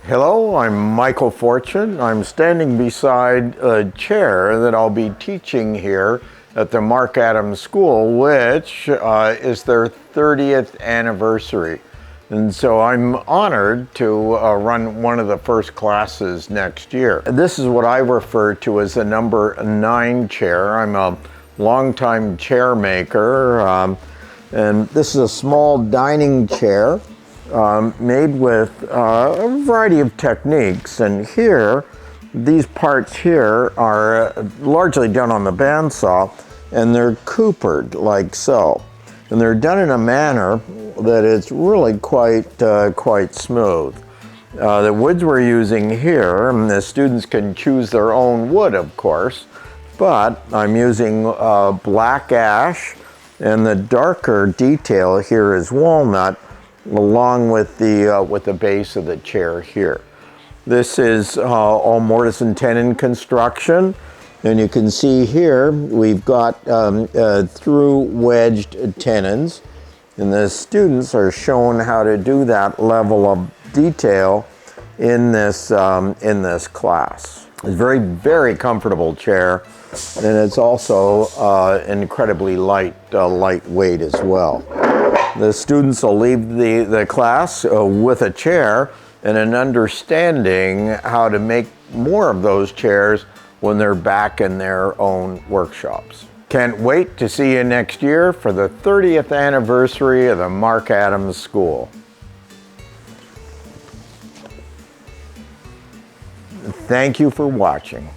Hello, I'm Michael Fortune. I'm standing beside a chair that I'll be teaching here at the Marc Adams School, which is their 30th anniversary. And so I'm honored to run one of the first classes next year. This is what I refer to as the number 9 chair. I'm a longtime chair maker, and this is a small dining chair made with a variety of techniques. And here, these parts here are largely done on the bandsaw, and they're coopered like so. And they're done in a manner that it's really quite smooth. The woods we're using here, and the students can choose their own wood, of course, but I'm using black ash, and the darker detail here is walnut, along with the base of the chair here. This is all mortise and tenon construction. And you can see here, we've got through wedged tenons, and the students are shown how to do that level of detail in this class. It's a very, very comfortable chair, and it's also incredibly lightweight as well. The students will leave the class with a chair and an understanding how to make more of those chairs when they're back in their own workshops. Can't wait to see you next year for the 30th anniversary of the Marc Adams School. Thank you for watching.